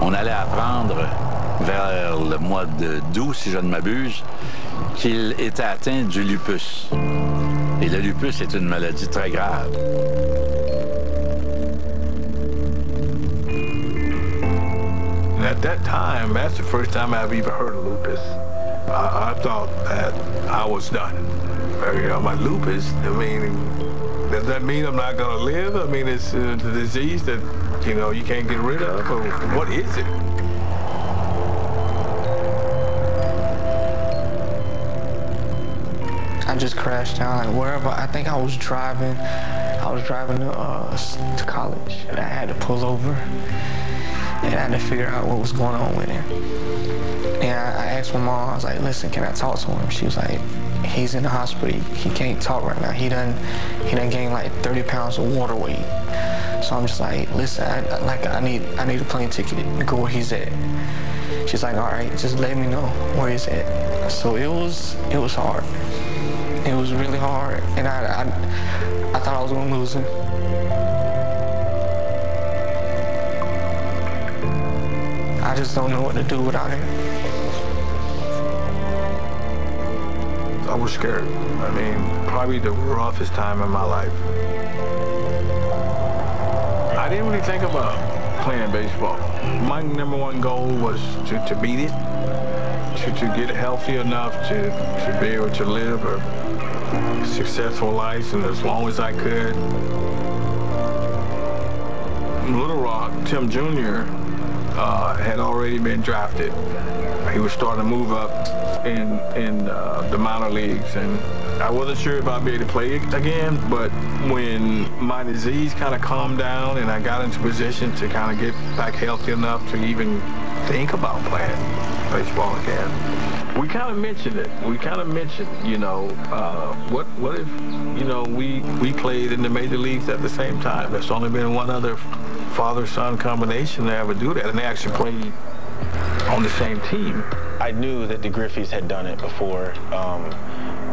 On allait apprendre vers le mois d'août, si je ne m'abuse, qu'il était atteint du lupus. Et le lupus est une maladie très grave. And at that time, that's the first time I've even heard of lupus. I thought that I was done. You know, my lupus, I mean, does that mean I'm not going to live? I mean, it's a disease that, you know, you can't get rid of? Or what is it? I just crashed down, like wherever. I think I was driving to college, and I had to pull over, and I had to figure out what was going on with him. And I asked my mom, I was like, listen, can I talk to him? She was like, he's in the hospital, he can't talk right now. He done gained like 30 pounds of water weight. So I'm just like, listen, I need a plane ticket to go where he's at. She's like, all right, just let me know where he's at. So it was hard. It was really hard, and I thought I was gonna lose him. I just don't know what to do without him. I was scared. I mean, probably the roughest time in my life. I didn't really think about playing baseball. My number one goal was to beat it, to get healthy enough to be able to live a successful life, and as long as I could. Little Rock, Tim Jr. Had already been drafted. He was starting to move up in the minor leagues, and I wasn't sure if I'd be able to play again, but when my disease kind of calmed down and I got into position to kind of get back healthy enough to even think about playing baseball again, we kind of mentioned it. We kind of mentioned, you know, what if, you know, we played in the major leagues at the same time. There's only been one other father-son combination to ever do that, and they actually played on the same team. I knew that the Griffeys had done it before,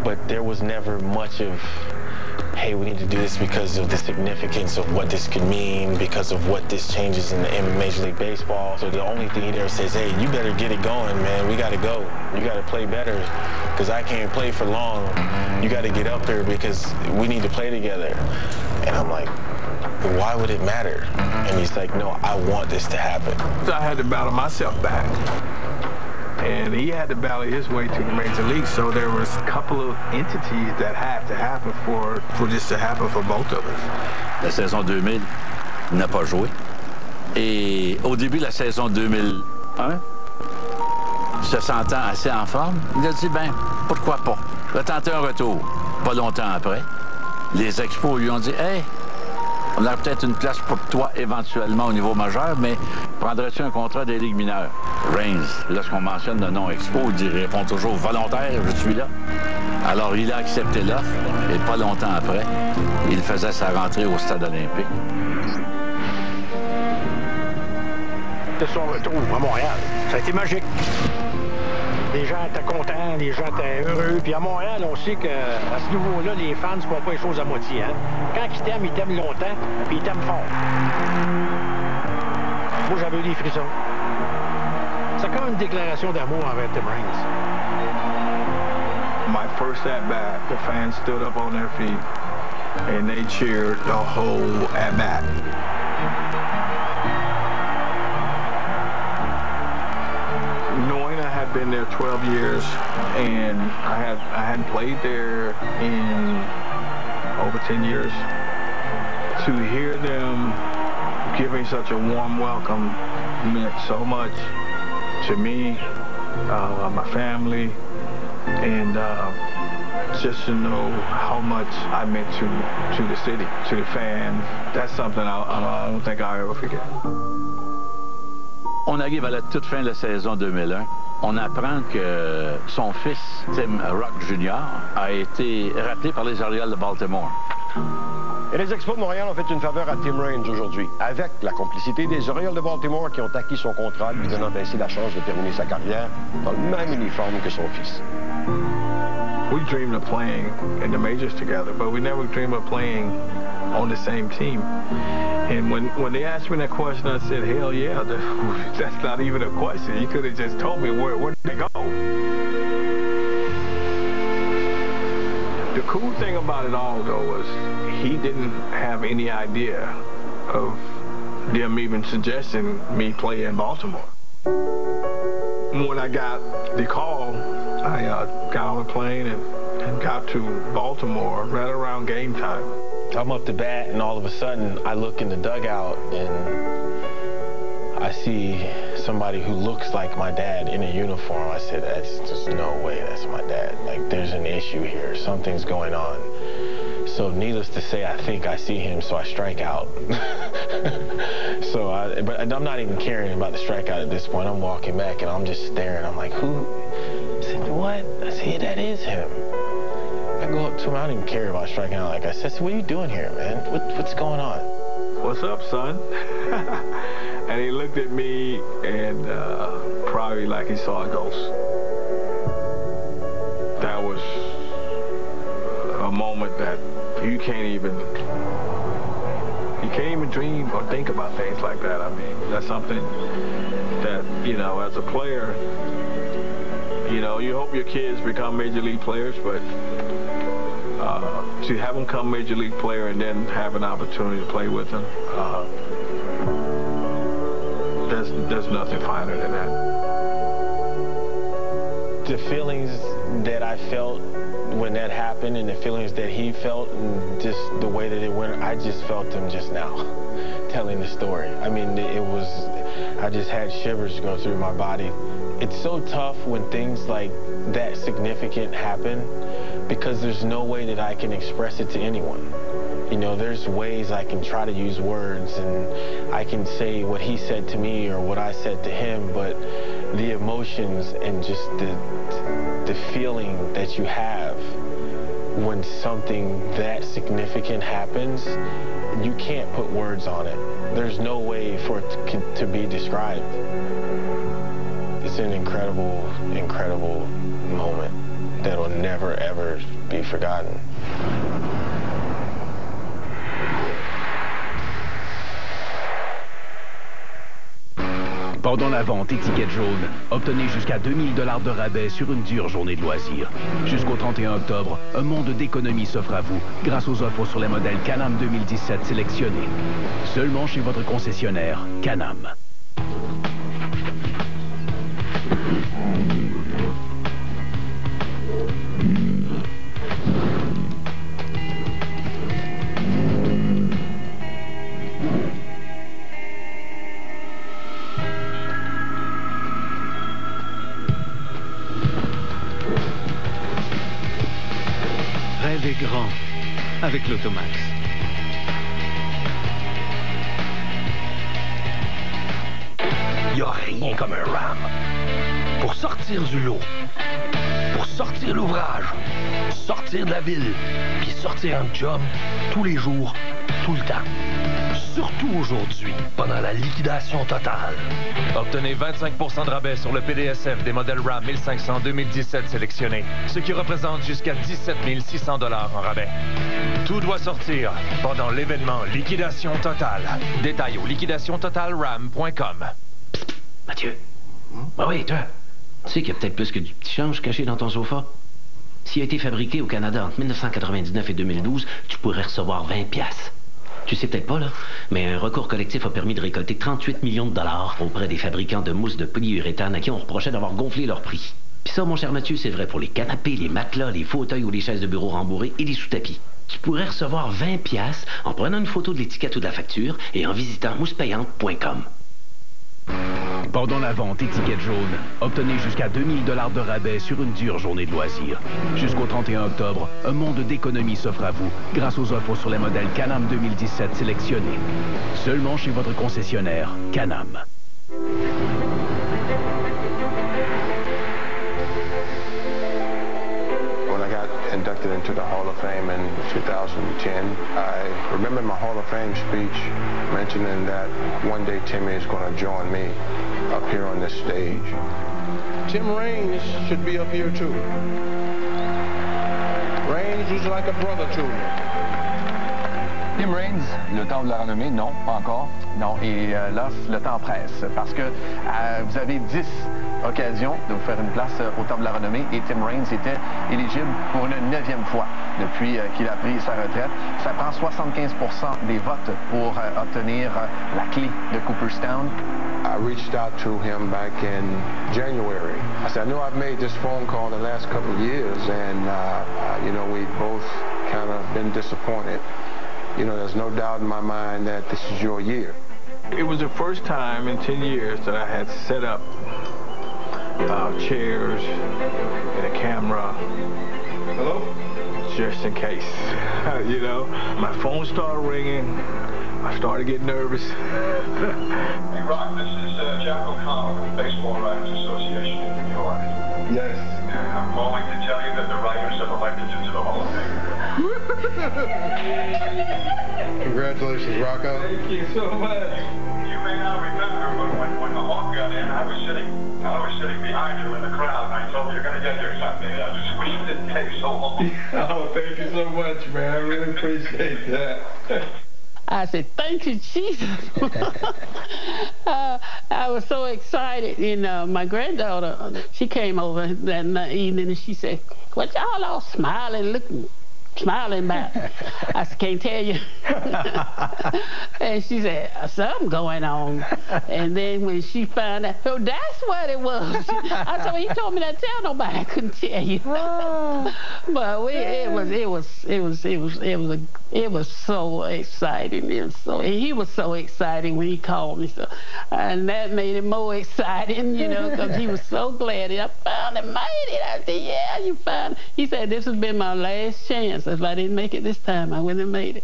but there was never much of, hey, we need to do this because of the significance of what this could mean, because of what this changes in Major League Baseball. So the only thing he ever says, hey, you better get it going, man. We got to go. You got to play better because I can't play for long. You got to get up here because we need to play together. And I'm like, why would it matter? And he's like, no, I want this to happen. So I had to battle myself back. And he had to battle his way to the major league. So there was a couple of entities that had to happen for this to happen for both of us. La saison 2000, il n'a pas joué. Et au début de la saison 2001, se sentant assez en forme, il a dit, ben, pourquoi pas? Il a tenté un retour. Pas longtemps après, les Expos lui ont dit, hey, on a peut-être une place pour toi éventuellement au niveau majeur, mais prendrais-tu un contrat des ligues mineures? Raines, lorsqu'on mentionne le nom Expo, il répond toujours volontaire, je suis là. Alors il a accepté l'offre et pas longtemps après, il faisait sa rentrée au stade olympique. De son retour à Montréal, ça a été magique. Les gens étaient contents, les gens étaient heureux. Puis à Montréal, on sait qu'à ce niveau-là, les fans ne font pas les choses à moitié. Hein? Quand ils t'aiment longtemps, puis ils t'aiment fort. Moi, j'avais eu des frissons. C'est comme une déclaration d'amour envers Tim Raines. My first at-bat, the fans stood up on their feet, and they cheered the whole at-bat. Been there 12 years, and I hadn't played there in over 10 years. To hear them giving such a warm welcome meant so much to me, my family, and just to know how much I meant to the city, to the fans. That's something I don't think I'll ever forget. On arrive à la toute fin de la saison 2001. On apprend que son fils, Tim Rock Jr., a été rappelé par les Orioles de Baltimore. Et les Expos de Montréal ont fait une faveur à Tim Raines aujourd'hui, avec la complicité des Orioles de Baltimore qui ont acquis son contrat, lui donnant ainsi la chance de terminer sa carrière dans le même uniforme que son fils. We dreamed of playing in the majors together, but we never dreamed of playing on the same team. And when they asked me that question, I said, hell yeah, that's not even a question. You could have just told me where did they go. The cool thing about it all, though, was he didn't have any idea of them even suggesting me play in Baltimore. When I got the call, I got on a plane and got to Baltimore right around game time. I'm up to bat, and all of a sudden, I look in the dugout, and I see somebody who looks like my dad in a uniform. I said, that's just no way that's my dad. Like, there's an issue here. Something's going on. So needless to say, I think I see him, so I strike out. But I'm not even caring about the strikeout at this point. I'm walking back, and I'm just staring. I'm like, who? I said, what? I said, yeah, that is him. I go up to him. I don't even care about striking out. Like I said, what are you doing here, man? What's going on? What's up, son? And he looked at me and probably like he saw a ghost. That was a moment that you can't even dream or think about things like that. I mean, that's something that, you know, as a player, you know, you hope your kids become major league players, but to have them become major league player and then have an opportunity to play with them, there's nothing finer than that. The feelings that I felt when that happened and the feelings that he felt and just the way that it went, I just felt them just now telling the story. I mean, I just had shivers go through my body. It's so tough when things like that significant happen because there's no way that I can express it to anyone. You know, there's ways I can try to use words and I can say what he said to me or what I said to him, but the emotions and just the feeling that you have when something that significant happens, you can't put words on it. There's no way for it to be described. It's an incredible, incredible moment that will never, ever be forgotten. Pendant la vente étiquette jaune, obtenez jusqu'à 2000 $ de rabais sur une dure journée de loisirs. Jusqu'au 31 octobre, un monde d'économie s'offre à vous grâce aux offres sur les modèles Can-Am 2017 sélectionnés. Seulement chez votre concessionnaire Can-Am. Rêvez grand avec l'Automax. Il n'y a rien comme un Ram. Pour sortir du lot, pour sortir l'ouvrage, sortir de la ville, puis sortir un job tous les jours, tout le temps. Surtout aujourd'hui, pendant la liquidation totale. Obtenez 25 % de rabais sur le PDSF des modèles Ram 1500 2017 sélectionnés, ce qui représente jusqu'à 17 600 $ en rabais. Tout doit sortir pendant l'événement Liquidation Totale. Détails au liquidationtotalram.com. Mathieu? Ah oui, toi. Tu sais qu'il y a peut-être plus que du petit change caché dans ton sofa? S'il a été fabriqué au Canada entre 1999 et 2012, tu pourrais recevoir 20 $. Tu sais peut-être pas, là, mais un recours collectif a permis de récolter 38 millions de dollars auprès des fabricants de mousse de polyuréthane à qui on reprochait d'avoir gonflé leur prix. Puis ça, mon cher Mathieu, c'est vrai pour les canapés, les matelas, les fauteuils ou les chaises de bureau rembourrées et les sous-tapis. Tu pourrais recevoir 20 $ en prenant une photo de l'étiquette ou de la facture et en visitant moussepayante.com. Pendant la vente étiquette jaune, obtenez jusqu'à 2000 $ de rabais sur une dure journée de loisirs. Jusqu'au 31 octobre, un monde d'économie s'offre à vous grâce aux offres sur les modèles Can-Am 2017 sélectionnés. Seulement chez votre concessionnaire Can-Am. When I got inducted into the Hall of Fame in 2010. I remember my Hall of Fame speech mentioning that one day Timmy is going to join me up here on this stage. Tim Raines should be up here too. Raines was like a brother to me. Tim Raines, le temps de la renommée, non, pas encore. Non, et là, le temps presse, parce que vous avez 10 occasions de vous faire une place au temps de la renommée, et Tim Raines était éligible pour une 9e fois depuis qu'il a pris sa retraite. Ça prend 75% des votes pour obtenir la clé de Cooperstown. I reached out to him back in January. I said, I know I've made this phone call the last couple of years, and, you know, we've both kind of been disappointed. You know, there's no doubt in my mind that this is your year. It was the first time in 10 years that I had set up chairs and a camera. Hello? Just in case, you know. My phone started ringing. I started getting nervous. Hey, Rock, this is Jack O'Connell with the Baseball Writers Association in New York. Yes. And I'm calling to tell you that the writers have elected you to the Hall of Fame. Congratulations, Rocco. Thank you so much. You may not remember, but when the Hawk got in, I was sitting behind you in the crowd, and I told you you're going to get there someday. I just wish it didn't take so long. Oh, thank you so much, man. I really appreciate that. I said, thank you, Jesus. I was so excited. And my granddaughter, she came over that evening and she said, what y'all all smiling, smiling about? I said, can't tell you. And she said, something going on. And then when she found out, oh, that's what it was. I said, well, he told me not to tell nobody. I couldn't tell you. But it was so exciting. And he was so excited when he called me. So, and that made it more exciting, you know, because he was so glad that I finally made it. I said, yeah, you found it. He said, this has been my last chance. If I didn't make it this time, I wouldn't have made it.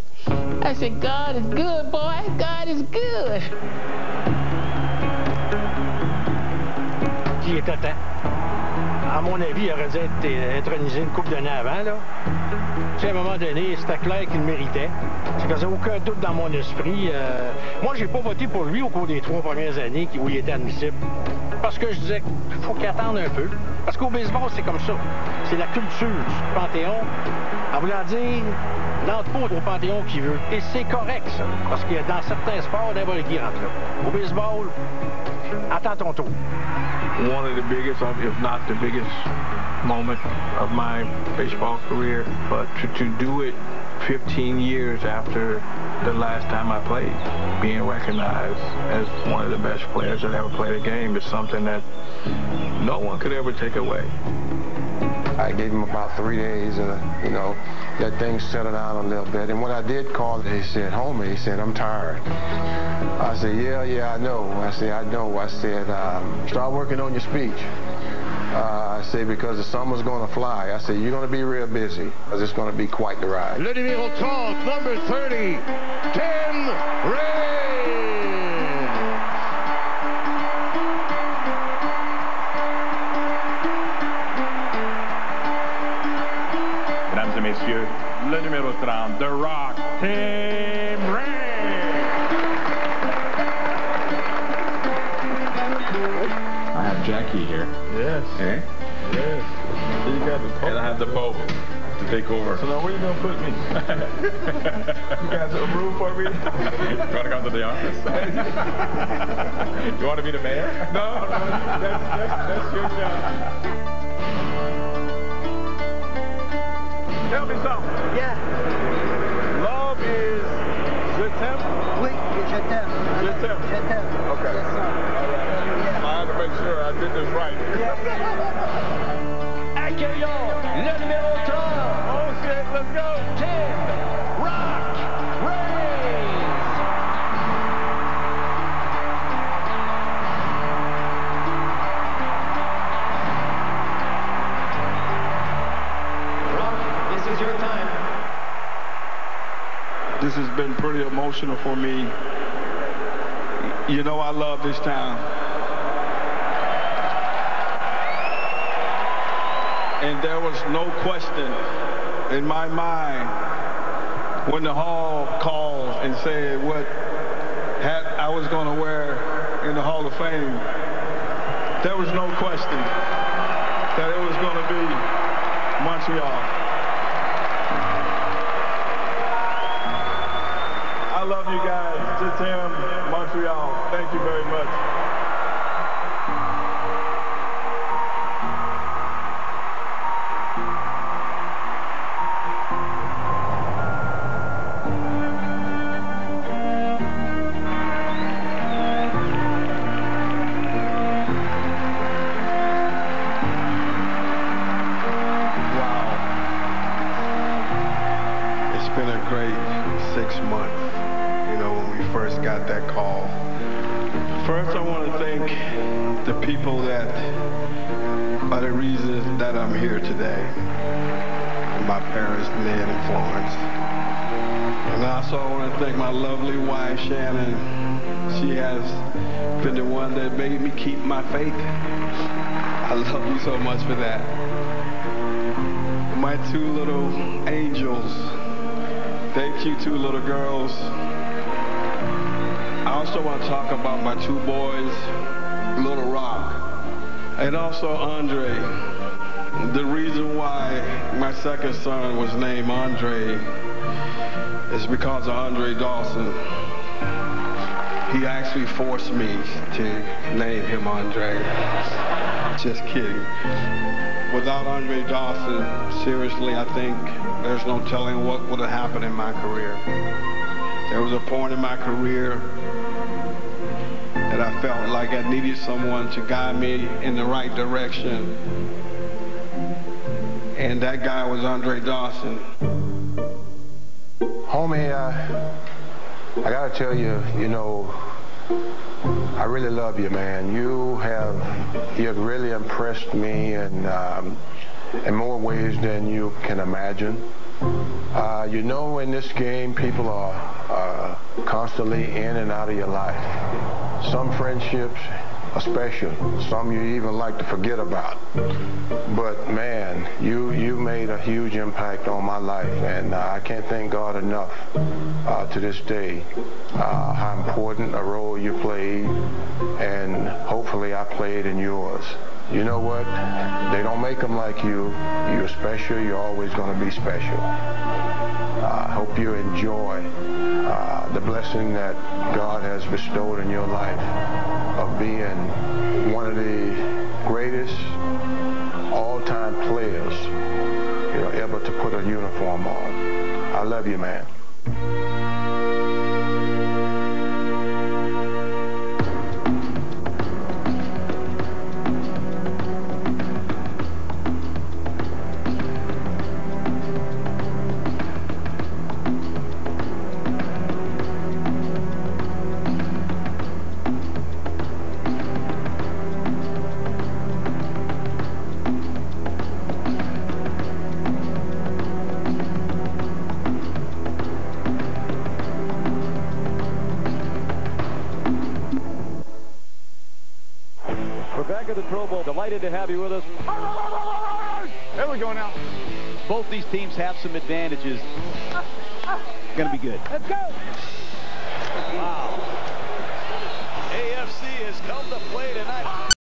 I said, God is good, boy. God is good. Qui était temps. À mon avis, il aurait dû être intronisé une couple d'années avant, là. Tu sais, à un moment donné, c'était clair qu'il le méritait. Ça faisait aucun doute dans mon esprit. Moi, j'ai pas voté pour lui au cours des 3 premières années où il était admissible. Parce que je disais qu'il faut qu'il attende un peu. Parce qu'au baseball, c'est comme ça. C'est la culture du Panthéon. En voulant dire, n'entre pas au Panthéon qui veut. Et c'est correct, ça. Parce que dans certains sports, n'importe qui rentre là. Au baseball, attends ton tour. One of the biggest, if not the biggest moment of my baseball career, but to do it 15 years after the last time I played, being recognized as one of the best players that ever played a game is something that no one could ever take away. I gave him about 3 days, you know, let things settle down a little bit. And when I did call, he said, homie, he said, I'm tired. I said, yeah, I know. I said, I know. I said, start working on your speech. I said, because the summer's going to fly. I said, you're going to be real busy, because it's going to be quite the ride. Le numéro 30, number 30, Tim Raines. Mesdames et messieurs, le numéro 30, The Rock, Tim Raines. I have Jackie here. Yes. Eh? Yes. So you got the Pope. And I have the Pope to take over. So now where you going to put me? You got some room for me? You want to come to the office? You want to be the mayor? No, that's your job. Tell me something. Yeah. Love is je t'aime? Oui, je t'aime. Je t'aime. Je t'aime. Okay. Yes, sir. All right. Yeah. I had to make sure I did this right. Accueillons le numéro 30. Oh shit, let's go. Tim Rock Raines. Rock, this is your time. This has been pretty emotional for me. You know I love this town. And there was no question in my mind, when the Hall called and said what hat I was going to wear in the Hall of Fame, there was no question that it was going to be Montreal. I love you guys. Just him, Montreal. Thank you very much. Been a great 6 months, you know, when we first got that call. First, I want to thank the people that are the reasons that I'm here today. My parents, Ned and Florence. And also I want to thank my lovely wife, Shannon. She has been the one that made me keep my faith. I love you so much for that. My two little angels. Thank you, two little girls. I also want to talk about my two boys, Little Rock, and also Andre. The reason why my second son was named Andre is because of Andre Dawson. He actually forced me to name him Andre. Just kidding. Without Andre Dawson, seriously, I think there's no telling what would have happened in my career. There was a point in my career that I felt like I needed someone to guide me in the right direction. And that guy was Andre Dawson. Homie, I gotta tell you, you know, I really love you, man. You have really impressed me in more ways than you can imagine. You know, in this game, people are constantly in and out of your life. Some friendships are special. Some you even like to forget about. But man, you made a huge impact on my life, and I can't thank God enough to this day how important a role you played, and hopefully I played in yours. You know what? They don't make them like you. You're special. You're always going to be special. I hope you enjoy the blessing that God has bestowed in your life of being one of the greatest all-time players, you know, ever to put a uniform on. I love you, man. Delighted to have you with us. There we go now. Both these teams have some advantages. Going to be good. Let's go. Wow. AFC has come to play tonight.